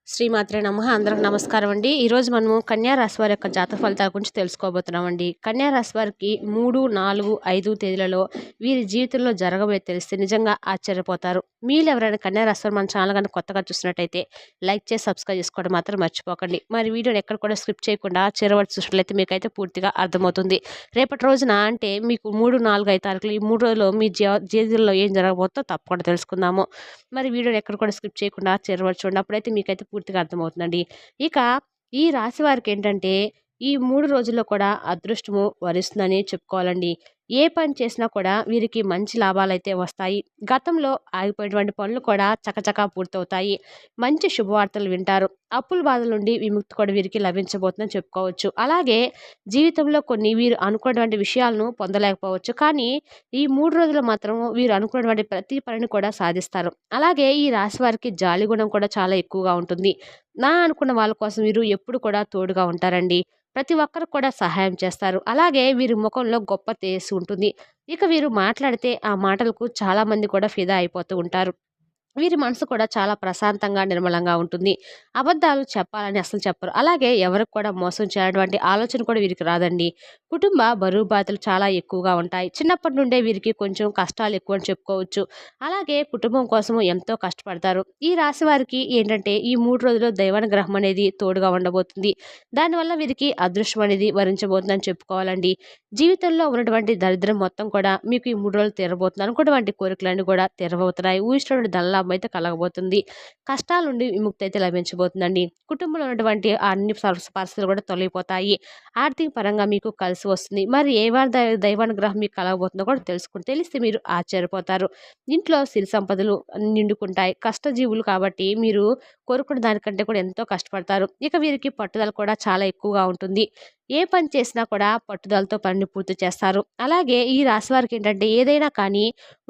శ్రీమాత్రే నమః. అందరికి నమస్కారం అండి. ఈరోజు మనము కన్యా రాశి వారి యొక్క జాతక ఫలితాల గురించి తెలుసుకోబోతున్నామండి. కన్యా రాశి వారికి 3, 4, 5 తేదీలలో వీరి జీవితంలో జరగబోయే తెలిస్తే నిజంగా ఆశ్చర్యపోతారు. మీరు ఎవరైనా కన్యా రాశి వారు మన ఛానల్ కానీ కొత్తగా చూసినట్టయితే లైక్ చేసి సబ్స్క్రైబ్ చేసుకోవడం మాత్రం మర్చిపోకండి. మరి వీడియోని ఎక్కడ కూడా స్కిప్ చేయకుండా చివరి చూసినట్లయితే మీకైతే పూర్తిగా అర్థమవుతుంది. రేపటి రోజున అంటే మీకు 3, 4, 5 తారీఖులు ఈ 3 రోజుల్లో మీ జీవితంలో ఏం జరగబోతుందో తప్పకుండా తెలుసుకుందాము. మరి వీడియోని ఎక్కడ కూడా స్కిప్ చేయకుండా చివరి చూడండి. అప్పుడైతే మీకైతే పూర్తిగా అర్థమవుతుందండి. ఇక ఈ రాశి వారికి ఏంటంటే ఈ 3 రోజుల్లో కూడా అదృష్టము వరిస్తుందని చెప్పుకోవాలండి. ఏ పని చేసినా కూడా వీరికి మంచి లాభాలైతే వస్తాయి. గతంలో ఆగిపోయినటువంటి పనులు కూడా చకచకా పూర్తవుతాయి. మంచి శుభవార్తలు వింటారు. అప్పుల బాధల నుండి విముక్తి కూడా వీరికి లభించబోతుందని చెప్పుకోవచ్చు. అలాగే జీవితంలో కొన్ని వీరు అనుకున్నటువంటి విషయాలను పొందలేకపోవచ్చు. కానీ ఈ 3 రోజులు మాత్రం వీరు అనుకున్నటువంటి ప్రతి పనిని కూడా సాధిస్తారు. అలాగే ఈ రాశి వారికి జాలి గుణం కూడా చాలా ఎక్కువగా ఉంటుంది. అనుకున్న వాళ్ళ కోసం వీరు ఎప్పుడు కూడా తోడుగా ఉంటారండి. ప్రతి ఒక్కరికి కూడా సహాయం చేస్తారు. అలాగే వీరి ముఖంలో గొప్ప తేజస్సు ఉంటుంది. ఇక వీరు మాట్లాడితే ఆ మాటలకు చాలామంది కూడా ఫిదా అయిపోతూ ఉంటారు. వీరి మనసు కూడా చాలా ప్రశాంతంగా, నిర్మలంగా ఉంటుంది. అబద్ధాలు చెప్పాలని అస్సలు చెప్పరు. అలాగే ఎవరికి కూడా మోసం చేయటువంటి ఆలోచన కూడా వీరికి రాదండి. కుటుంబ బరువు బాధ్యతలు చాలా ఎక్కువగా ఉంటాయి. చిన్నప్పటి నుండే వీరికి కొంచెం కష్టాలు ఎక్కువ అని చెప్పుకోవచ్చు. అలాగే కుటుంబం కోసము ఎంతో కష్టపడతారు. ఈ రాశి వారికి ఏంటంటే ఈ 3 రోజుల్లో దైవానుగ్రహం అనేది తోడుగా ఉండబోతుంది. దానివల్ల వీరికి అదృష్టం అనేది వరించబోతుందని చెప్పుకోవాలండి. జీవితంలో ఉన్నటువంటి దరిద్రం మొత్తం కూడా మీకు ఈ 3 రోజులు తీరబోతుంది. అనుకున్నటువంటి కోరికలన్నీ కూడా తీరబోతున్నాయి. ఊహించినటువంటి ధనలాభం అయితే కలగబోతుంది. కష్టాల నుండి విముక్తి అయితే లభించబోతుందండి. కుటుంబంలో ఉన్నటువంటి అన్ని పరిస్థితులు కూడా తొలగిపోతాయి. ఆర్థిక పరంగా మీకు కలిసి వస్తుంది. మరి ఏ వారి దైవానుగ్రహం మీకు కలగబోతుందో కూడా తెలిస్తే మీరు ఆశ్చర్యపోతారు. ఇంట్లో సిరి సంపదలు నిండుకుంటాయి. కష్టజీవులు కాబట్టి మీరు కోరుకున్న దానికంటే కూడా ఎంతో కష్టపడతారు. ఇక వీరికి పట్టుదల కూడా చాలా ఎక్కువగా ఉంటుంది. ఏ పని చేసినా కూడా పట్టుదలతో పనిని పూర్తి చేస్తారు. అలాగే ఈ రాశి వారికి ఏంటంటే ఏదైనా కానీ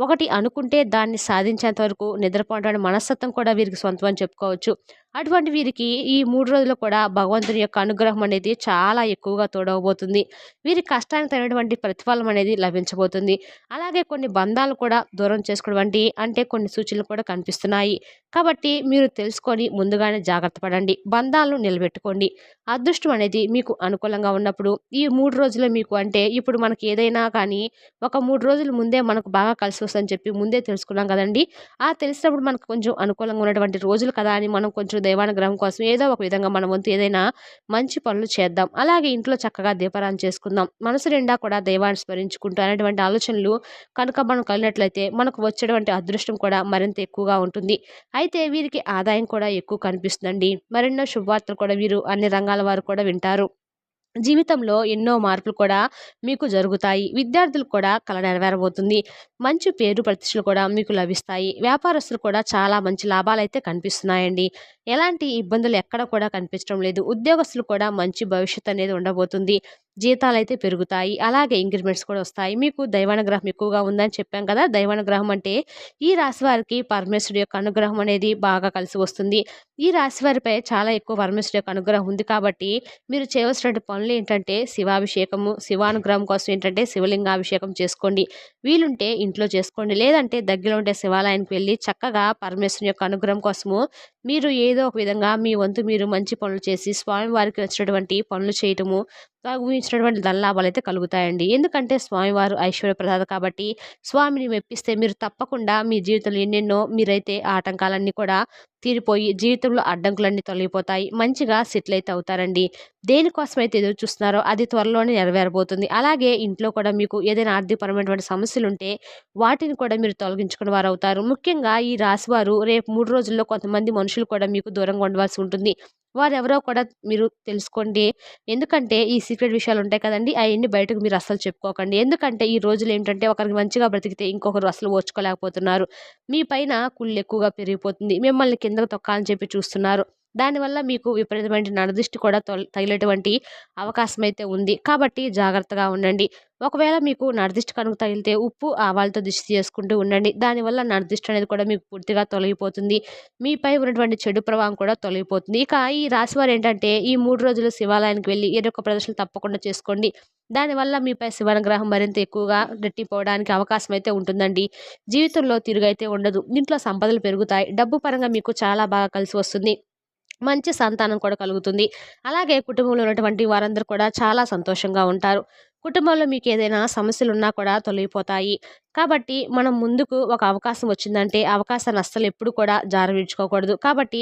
ఒకటి అనుకుంటే దాన్ని సాధించేంత వరకు నిద్రపోవడం మనస్తత్వం కూడా వీరికి సొంతం అని చెప్పుకోవచ్చు. అటువంటి వీరికి ఈ 3 రోజులు కూడా భగవంతుని యొక్క అనుగ్రహం అనేది చాలా ఎక్కువగా తోడవబోతుంది. వీరి కష్టానికి తగినటువంటి ప్రతిఫలం అనేది లభించబోతుంది. అలాగే కొన్ని బంధాలు కూడా దూరం చేసుకోవడం అంటే కొన్ని సూచనలు కూడా కనిపిస్తున్నాయి. కాబట్టి మీరు తెలుసుకొని ముందుగానే జాగ్రత్త పడండి. బంధాలను నిలబెట్టుకోండి. అదృష్టం అనేది మీకు అనుకూలంగా ఉన్నప్పుడు ఈ 3 రోజులు మీకు అంటే ఇప్పుడు మనకి ఏదైనా కానీ ఒక 3 రోజుల ముందే మనకు బాగా కలిసి వస్తుందని చెప్పి ముందే తెలుసుకున్నాం కదండీ! ఆ తెలిసినప్పుడు మనకు కొంచెం అనుకూలంగా ఉన్నటువంటి రోజులు కదా అని మనం కొంచెం దైవానుగ్రహం కోసం ఏదో ఒక విధంగా మన వంతు ఏదైనా మంచి పనులు చేద్దాం. అలాగే ఇంట్లో చక్కగా దీపారాధన చేసుకుందాం. మనసు నిండా కూడా దైవాన్ని స్మరించుకుంటూ అనేటువంటి ఆలోచనలు కనుక మనం కలిగినట్లయితే మనకు వచ్చేటువంటి అదృష్టం కూడా మరింత ఎక్కువగా ఉంటుంది. అయితే వీరికి ఆదాయం కూడా ఎక్కువ కనిపిస్తుందండి. మరెన్నో శుభవార్తలు కూడా వీరు అన్ని రంగాల వారు కూడా వింటారు. జీవితంలో ఎన్నో మార్పులు కూడా మీకు జరుగుతాయి. విద్యార్థులకు కూడా కల నెరవేరబోతుంది. మంచి పేరు ప్రతిష్టలు కూడా మీకు లభిస్తాయి. వ్యాపారస్తులు కూడా చాలా మంచి లాభాలైతే కనిపిస్తున్నాయండి. ఎలాంటి ఇబ్బందులు ఎక్కడ కూడా కనిపించడం లేదు. ఉద్యోగస్తులు కూడా మంచి భవిష్యత్తు అనేది ఉండబోతుంది. జీతాలైతే పెరుగుతాయి. అలాగే ఇంక్రిమెంట్స్ కూడా వస్తాయి. మీకు దైవానుగ్రహం ఎక్కువగా ఉందని చెప్పాం కదా! దైవానుగ్రహం అంటే ఈ రాశి వారికి పరమేశ్వరుడి యొక్క అనుగ్రహం అనేది బాగా కలిసి వస్తుంది. ఈ రాశి వారిపై చాలా ఎక్కువ పరమేశ్వరుడి యొక్క అనుగ్రహం ఉంది కాబట్టి మీరు చేయవలసినటువంటి పనులు ఏంటంటే శివాభిషేకము, శివానుగ్రహం కోసం ఏంటంటే శివలింగాభిషేకం చేసుకోండి. వీలుంటే ఇంట్లో చేసుకోండి. లేదంటే దగ్గరలో ఉండే శివాలయానికి వెళ్ళి చక్కగా పరమేశ్వరుని యొక్క అనుగ్రహం కోసము మీరు ఏదో ఒక విధంగా మీ వంతు మీరు మంచి పనులు చేసి స్వామివారికి నచ్చినటువంటి పనులు చేయటము ఊహించినటువంటి ధనలాభాలు అయితే కలుగుతాయండి. ఎందుకంటే స్వామివారు ఐశ్వర్యప్రదాత కాబట్టి స్వామిని మెప్పిస్తే మీరు తప్పకుండా మీ జీవితంలో ఎన్నెన్నో మీరైతే ఆటంకాలన్నీ కూడా తీరిపోయి జీవితంలో అడ్డంకులన్నీ తొలగిపోతాయి. మంచిగా సెటిల్ అయితే అవుతారండి. దేనికోసమైతే ఎదురు చూస్తున్నారో అది త్వరలోనే నెరవేరబోతుంది. అలాగే ఇంట్లో కూడా మీకు ఏదైనా ఆర్థికపరమైనటువంటి సమస్యలుంటే వాటిని కూడా మీరు తొలగించుకునే వారవుతారు. ముఖ్యంగా ఈ రాశివారు రేపు 3 రోజుల్లో కొంతమంది మనుషులు కూడా మీకు దూరంగా ఉండవలసి ఉంటుంది. వారెవరో కూడా మీరు తెలుసుకోండి. ఎందుకంటే ఈ సీక్రెట్ విషయాలు ఉంటాయి కదండీ! అయన్నీ బయటకు మీరు అస్సలు చెప్పుకోకండి. ఎందుకంటే ఈ రోజుల్లో ఏంటంటే ఒకరికి మంచిగా బ్రతికితే ఇంకొకరు అసలు ఓర్చుకోలేకపోతున్నారు. మీ పైన కుళ్ళు ఎక్కువగా పెరిగిపోతుంది. మిమ్మల్ని కిందకు తొక్కాలని చెప్పి చూస్తున్నారు. దానివల్ల మీకు విపరీతమైన నరదిష్టి కూడా తగిలేటువంటి అవకాశం అయితే ఉంది. కాబట్టి జాగ్రత్తగా ఉండండి. ఒకవేళ మీకు నరదిష్టి కనుక తగిలితే ఉప్పు, ఆవాలతో దిష్టి చేసుకుంటూ ఉండండి. దానివల్ల నరదిష్టి అనేది కూడా మీకు పూర్తిగా తొలగిపోతుంది. మీపై ఉన్నటువంటి చెడు ప్రభావం కూడా తొలగిపోతుంది. ఇక ఈ రాశివారు ఏంటంటే ఈ 3 రోజులు శివాలయానికి వెళ్ళి ఏదో ఒక ప్రదర్శన తప్పకుండా చేసుకోండి. దానివల్ల మీపై శివానుగ్రహం మరింత ఎక్కువగా రెట్టింపవడానికి అవకాశం అయితే ఉంటుందండి. జీవితంలో తిరుగైతే ఉండదు. ఇంట్లో సంపదలు పెరుగుతాయి. డబ్బు పరంగా మీకు చాలా బాగా కలిసి వస్తుంది. మంచి సంతానం కూడా కలుగుతుంది. అలాగే కుటుంబంలో ఉన్నటువంటి వారందరూ కూడా చాలా సంతోషంగా ఉంటారు. కుటుంబంలో మీకేదైనా సమస్యలున్నా కూడా తొలగిపోతాయి. కాబట్టి మనం ముందుకు ఒక అవకాశం వచ్చిందంటే, ఆ అవకాశాన్ని అస్సలు ఎప్పుడు కూడా జారవిడుచుకోకూడదు. కాబట్టి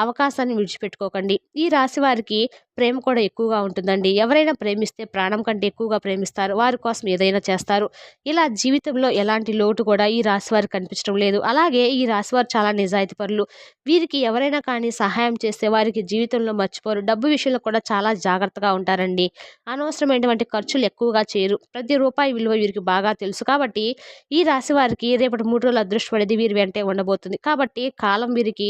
అవకాశాన్ని విడిచిపెట్టుకోకండి. ఈ రాశి వారికి ప్రేమ కూడా ఎక్కువగా ఉంటుందండి. ఎవరైనా ప్రేమిస్తే ప్రాణం కంటే ఎక్కువగా ప్రేమిస్తారు. వారి కోసం ఏదైనా చేస్తారు. ఇలా జీవితంలో ఎలాంటి లోటు కూడా ఈ రాశి వారికి కనిపించడం లేదు. అలాగే ఈ రాశి వారు చాలా నిజాయితీపరులు. వీరికి ఎవరైనా కానీ సహాయం చేస్తే వారికి జీవితంలో మర్చిపోరు. డబ్బు విషయంలో కూడా చాలా జాగ్రత్తగా ఉంటారండి. అనవసరమైనటువంటి ఖర్చులు ఎక్కువగా చేయరు. ప్రతి రూపాయి విలువ వీరికి బాగా తెలుసు. కాబట్టి ఈ రాశి వారికి రేపటి 3 రోజుల అదృష్టం అనేది వీరి వెంటే ఉండబోతుంది. కాబట్టి కాలం వీరికి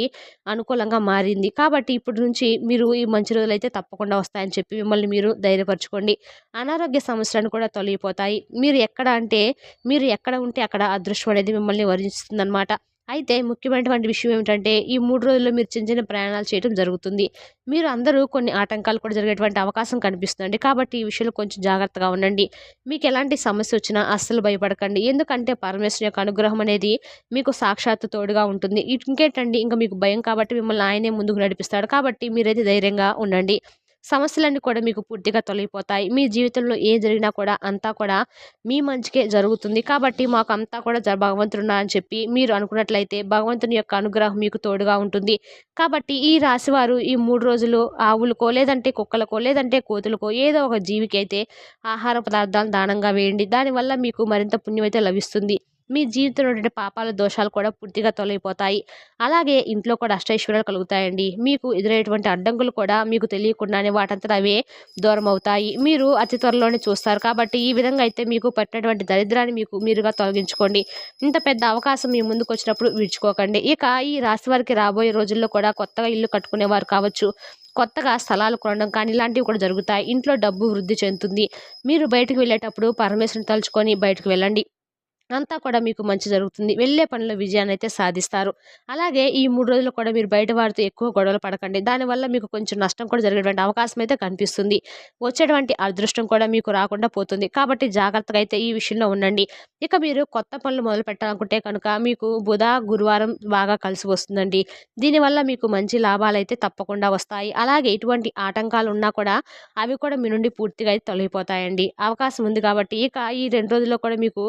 అనుకూలంగా మారింది. కాబట్టి ఇప్పటి నుంచి మీరు ఈ మంచి రోజులైతే తప్పకుండా వస్తాయని చెప్పి మిమ్మల్ని మీరు ధైర్యపరచుకోండి. అనారోగ్య సమస్యలను కూడా తొలగిపోతాయి. మీరు ఎక్కడ ఉంటే అక్కడ అదృష్టం అనేది మిమ్మల్ని వరిస్తుందనమాట. అయితే ముఖ్యమైనటువంటి విషయం ఏమిటంటే, ఈ 3 రోజుల్లో మీరు చిన్న చిన్న ప్రయాణాలు చేయటం జరుగుతుంది. మీరు అందరూ కొన్ని ఆటంకాలు కూడా జరిగేటువంటి అవకాశం కనిపిస్తుందండి. కాబట్టి ఈ విషయంలో కొంచెం జాగ్రత్తగా ఉండండి. మీకు ఎలాంటి సమస్య వచ్చినా అస్సలు భయపడకండి. ఎందుకంటే పరమేశ్వరుని యొక్క అనుగ్రహం అనేది మీకు సాక్షాత్తు తోడుగా ఉంటుంది. ఇంకేంటండి, ఇంక మీకు భయం కాబట్టి మిమ్మల్ని ఆయనే ముందుకు నడిపిస్తాడు. కాబట్టి మీరైతే ధైర్యంగా ఉండండి. సమస్యలన్నీ కూడా మీకు పూర్తిగా తొలగిపోతాయి. మీ జీవితంలో ఏం జరిగినా కూడా అంతా కూడా మీ మంచికే జరుగుతుంది. కాబట్టి మాకు అంతా కూడా భగవంతుడున్నాడు అని చెప్పి మీరు అనుకున్నట్లయితే భగవంతుని యొక్క అనుగ్రహం మీకు తోడుగా ఉంటుంది. కాబట్టి ఈ రాశివారు ఈ 3 రోజులు ఆవులకో, లేదంటే కుక్కలకో, లేదంటే కోతులకో ఏదో ఒక జీవికి అయితే ఆహార పదార్థాలను దానంగా వేయండి. దానివల్ల మీకు మరింత పుణ్యం అయితే లభిస్తుంది. మీ జీవితంలో ఉండే పాపాల దోషాలు కూడా పూర్తిగా తొలగిపోతాయి. అలాగే ఇంట్లో కూడా అష్టైశ్వర్యాలు కలుగుతాయండి. మీకు ఎదురయ్యేటువంటి అడ్డంకులు కూడా మీకు తెలియకుండానే వాటంతట అవే దూరమవుతాయి. మీరు అతి త్వరలోనే చూస్తారు. కాబట్టి ఈ విధంగా అయితే మీకు పట్టినటువంటి దరిద్రాన్ని మీరుగా తొలగించుకోండి. ఇంత పెద్ద అవకాశం మీ ముందుకొచ్చినప్పుడు విడుచుకోకండి. ఇక ఈ రాశి వారికి రాబోయే రోజుల్లో కూడా కొత్తగా ఇల్లు కట్టుకునేవారు కావచ్చు, కొత్తగా స్థలాలు కొనడం కానీ ఇలాంటివి కూడా జరుగుతాయి. ఇంట్లో డబ్బు వృద్ధి చెందుతుంది. మీరు బయటకు వెళ్ళేటప్పుడు పరమేశ్వరుని తలుచుకొని బయటకు వెళ్ళండి. అంతా కూడా మీకు మంచి జరుగుతుంది. వెళ్ళే పనిలో విజయాన్నయితే సాధిస్తారు. అలాగే ఈ 3 రోజులు కూడా మీరు బయట వారితో ఎక్కువ గొడవలు పడకండి. దానివల్ల మీకు కొంచెం నష్టం కూడా జరిగేటువంటి అవకాశం అయితే కనిపిస్తుంది. వచ్చేటువంటి అదృష్టం కూడా మీకు రాకుండా పోతుంది. కాబట్టి జాగ్రత్తగా అయితే ఈ విషయంలో ఉండండి. ఇక మీరు కొత్త పనులు మొదలు పెట్టాలనుకుంటే కనుక మీకు బుధ, గురువారం బాగా కలిసి వస్తుందండి. దీనివల్ల మీకు మంచి లాభాలైతే తప్పకుండా వస్తాయి. అలాగే ఎటువంటి ఆటంకాలు ఉన్నా కూడా అవి కూడా మీ నుండి పూర్తిగా అయితే తొలగిపోతాయండి. అవకాశం ఉంది కాబట్టి ఇక ఈ 2 రోజుల్లో కూడా మీకు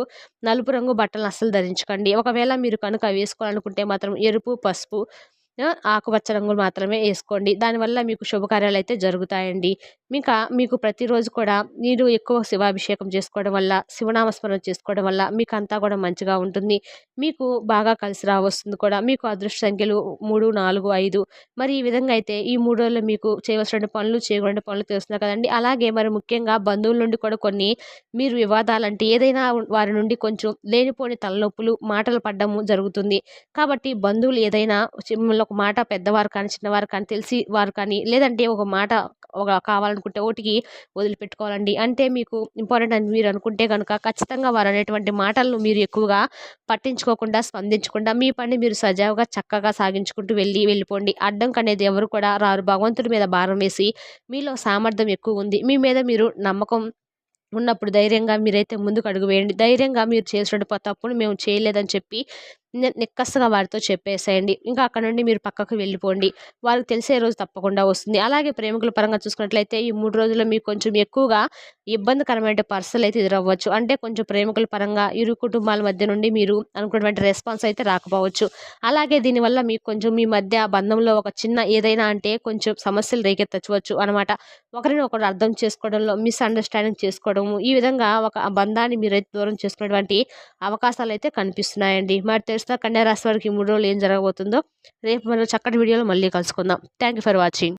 నలుపు రంగు బట్టలను అస్సలు ధరించకండి. ఒకవేళ మీరు కనుక వేసుకోవాలనుకుంటే మాత్రం ఎరుపు, పసుపు, ఆకుపచ్చ రంగులు మాత్రమే ఏసుకోండి. దానివల్ల మీకు శుభకార్యాలైతే జరుగుతాయండి. మీకు ప్రతిరోజు కూడా మీరు ఎక్కువ శివాభిషేకం చేసుకోవడం వల్ల, శివనామస్మరణ చేసుకోవడం వల్ల మీకంతా కూడా మంచిగా ఉంటుంది. మీకు బాగా కలిసి రావస్తుంది కూడా. మీకు అదృష్ట సంఖ్యలు 3, 4, 5 మరి ఈ విధంగా అయితే ఈ 3 రోజుల్లో మీకు చేయవలసిన పనులు, చేయకూడని పనులు తెలుస్తున్నాయి కదండీ! అలాగే మరి ముఖ్యంగా బంధువుల నుండి కూడా కొన్ని మీరు వివాదాలంటే ఏదైనా వారి నుండి కొంచెం లేనిపోని తలనొప్పులు, మాటలు పడ్డము జరుగుతుంది. కాబట్టి బంధువులు ఏదైనా మిమ్మల్ని ఒక మాట పెద్దవారు కానీ, చిన్నవారు కానీ, తెలిసి వారు కానీ, లేదంటే ఒక మాట కావాలనుకుంటే ఓటికి వదిలిపెట్టుకోవాలండి. అంటే మీకు ఇంపార్టెంట్ అని మీరు అనుకుంటే గనుక ఖచ్చితంగా వారు అనేటువంటి మాటలను మీరు ఎక్కువగా పట్టించుకోకుండా, స్పందించకుండా మీ పని మీరు సజావుగా చక్కగా సాగించుకుంటూ వెళ్ళిపోండి. అడ్డంకనేది ఎవరు కూడా రారు. భగవంతుడి మీద భారం వేసి మీలో సామర్థ్యం ఎక్కువ ఉంది. మీ మీద మీరు నమ్మకం ఉన్నప్పుడు ధైర్యంగా మీరైతే ముందుకు అడుగు వేయండి. ధైర్యంగా మీరు చేసిన తప్పును మేము చేయలేదని చెప్పి నిక్కచ్చిగా వారితో చెప్పేసేయండి. ఇంకా అక్కడ నుండి మీరు పక్కకు వెళ్ళిపోండి. వాళ్ళకి తెలిసే రోజు తప్పకుండా వస్తుంది. అలాగే ప్రేమికుల పరంగా చూసుకున్నట్లయితే ఈ 3 రోజుల్లో మీకు కొంచెం ఎక్కువగా ఇబ్బందికరమైన పరిస్థితులు అయితే ఎదురవ్వచ్చు. అంటే కొంచెం ప్రేమికుల పరంగా ఇరు కుటుంబాల మధ్య నుండి మీరు అనుకున్నటువంటి రెస్పాన్స్ అయితే రాకపోవచ్చు. అలాగే దీనివల్ల మీకు కొంచెం మీ మధ్య బంధంలో ఒక చిన్న ఏదైనా అంటే కొంచెం సమస్యలు రేకెత్తవచ్చు అనమాట. ఒకరిని ఒకరు అర్థం చేసుకోవడంలో మిస్‌అండర్‌స్టాండింగ్ చేసుకోవడము, ఈ విధంగా ఒక బంధాన్ని మీరైతే దూరం చేసుకునేటువంటి అవకాశాలైతే కనిపిస్తున్నాయండి. మరి తెలుసా కన్యా రాశి వారికి ఈ 3 రోజులు ఏం జరగబోతుందో? రేపు మరో చక్కటి వీడియోలో మళ్ళీ కలుసుకుందాం. Thank you for watching.